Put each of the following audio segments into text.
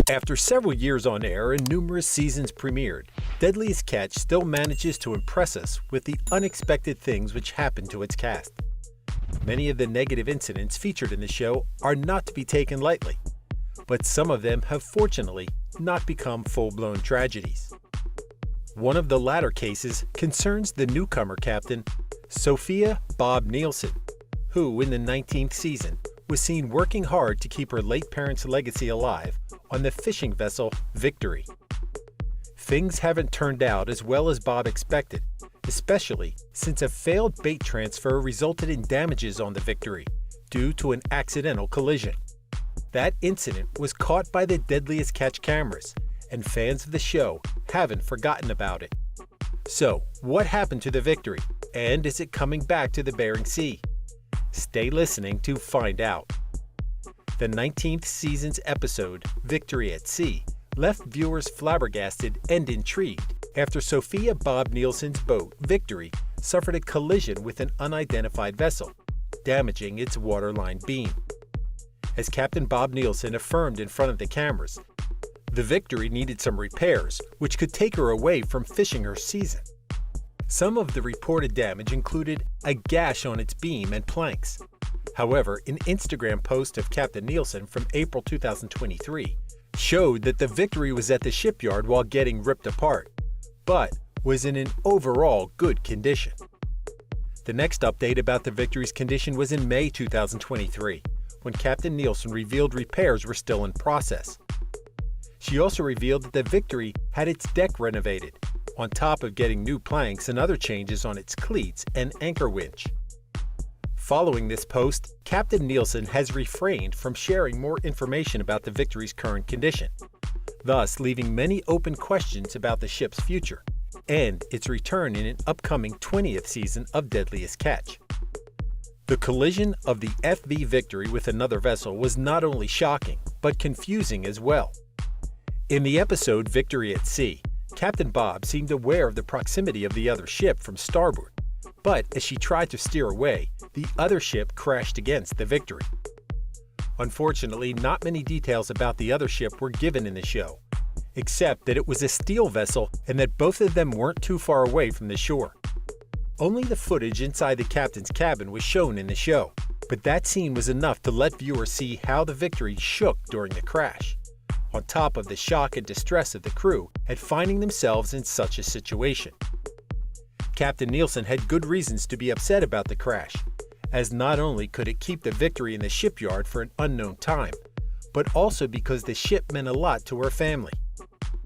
After several years on air and numerous seasons premiered, Deadliest Catch still manages to impress us with the unexpected things which happen to its cast. Many of the negative incidents featured in the show are not to be taken lightly, but some of them have fortunately not become full-blown tragedies. One of the latter cases concerns the newcomer captain, Sophia Bob Nielsen, who in the 19th season was seen working hard to keep her late parents' legacy alive on the fishing vessel Victory. Things haven't turned out as well as Bob expected, especially since a failed bait transfer resulted in damages on the Victory due to an accidental collision. That incident was caught by the Deadliest Catch cameras, and fans of the show haven't forgotten about it. So, what happened to the Victory, and is it coming back to the Bering Sea? Stay listening to find out. The 19th season's episode, Victory at Sea, left viewers flabbergasted and intrigued after Sophia Bob Nielsen's boat, Victory, suffered a collision with an unidentified vessel, damaging its waterline beam. As Captain Bob Nielsen affirmed in front of the cameras, the Victory needed some repairs, which could take her away from fishing her season. Some of the reported damage included a gash on its beam and planks. However, an Instagram post of Captain Nielsen from April 2023 showed that the Victory was at the shipyard while getting ripped apart, but was in an overall good condition. The next update about the Victory's condition was in May 2023, when Captain Nielsen revealed repairs were still in process. She also revealed that the Victory had its deck renovated, on top of getting new planks and other changes on its cleats and anchor winch. Following this post, Captain Nielsen has refrained from sharing more information about the Victory's current condition, thus leaving many open questions about the ship's future and its return in an upcoming 20th season of Deadliest Catch. The collision of the FV Victory with another vessel was not only shocking, but confusing as well. In the episode Victory at Sea, Captain Bob seemed aware of the proximity of the other ship from starboard, but as she tried to steer away, the other ship crashed against the Victory. Unfortunately, not many details about the other ship were given in the show, except that it was a steel vessel and that both of them weren't too far away from the shore. Only the footage inside the captain's cabin was shown in the show, but that scene was enough to let viewers see how the Victory shook during the crash, on top of the shock and distress of the crew at finding themselves in such a situation. Captain Nielsen had good reasons to be upset about the crash, as not only could it keep the Victory in the shipyard for an unknown time, but also because the ship meant a lot to her family.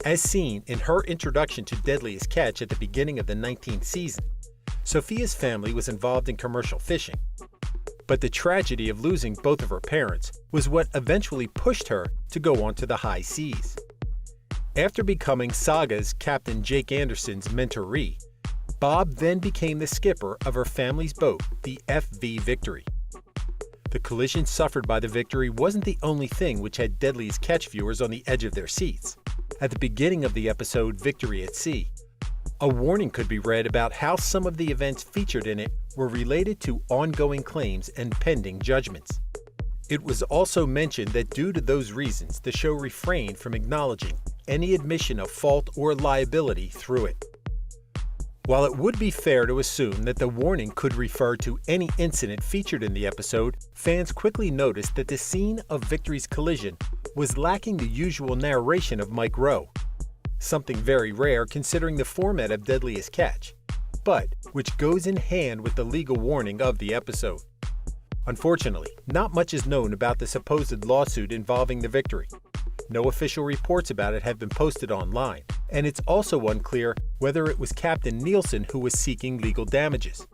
As seen in her introduction to Deadliest Catch at the beginning of the 19th season, Sophia's family was involved in commercial fishing, but the tragedy of losing both of her parents was what eventually pushed her to go onto the high seas. After becoming Saga's Captain Jake Anderson's mentoree, Bob then became the skipper of her family's boat, the FV Victory. The collision suffered by the Victory wasn't the only thing which had Deadliest Catch viewers on the edge of their seats. At the beginning of the episode Victory at Sea, a warning could be read about how some of the events featured in it were related to ongoing claims and pending judgments. It was also mentioned that due to those reasons, the show refrained from acknowledging any admission of fault or liability through it. While it would be fair to assume that the warning could refer to any incident featured in the episode, fans quickly noticed that the scene of Victory's collision was lacking the usual narration of Mike Rowe, something very rare considering the format of Deadliest Catch, but which goes in hand with the legal warning of the episode. Unfortunately, not much is known about the supposed lawsuit involving the Victory. No official reports about it have been posted online, and it's also unclear whether it was Captain Nielsen who was seeking legal damages,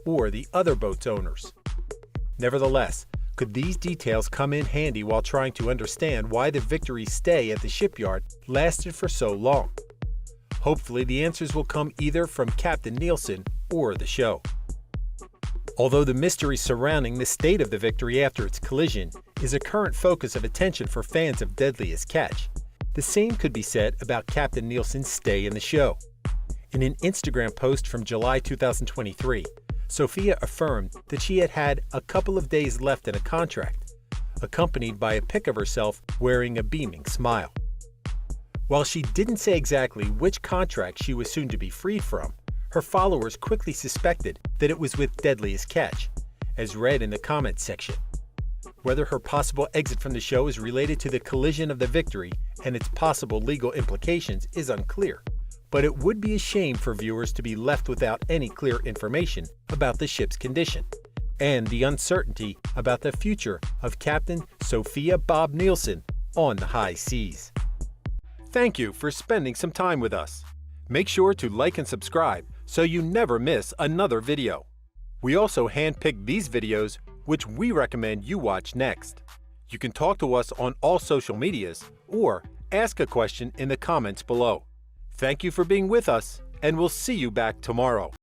or the other boat's owners. Nevertheless, could these details come in handy while trying to understand why the Victory's stay at the shipyard lasted for so long? Hopefully the answers will come either from Captain Nielsen or the show. Although the mystery surrounding the state of the Victory after its collision is a current focus of attention for fans of Deadliest Catch, the same could be said about Captain Nielsen's stay in the show. In an Instagram post from July 2023, Sophia affirmed that she had had a couple of days left in a contract, accompanied by a pic of herself wearing a beaming smile. While she didn't say exactly which contract she was soon to be freed from, her followers quickly suspected that it was with Deadliest Catch, as read in the comments section. Whether her possible exit from the show is related to the collision of the Victory and its possible legal implications is unclear, but it would be a shame for viewers to be left without any clear information about the ship's condition and the uncertainty about the future of Captain Sophia Bob Nielsen on the high seas. Thank you for spending some time with us. Make sure to like and subscribe so you never miss another video. We also handpicked these videos which we recommend you watch next. You can talk to us on all social medias or ask a question in the comments below. Thank you for being with us, and we'll see you back tomorrow.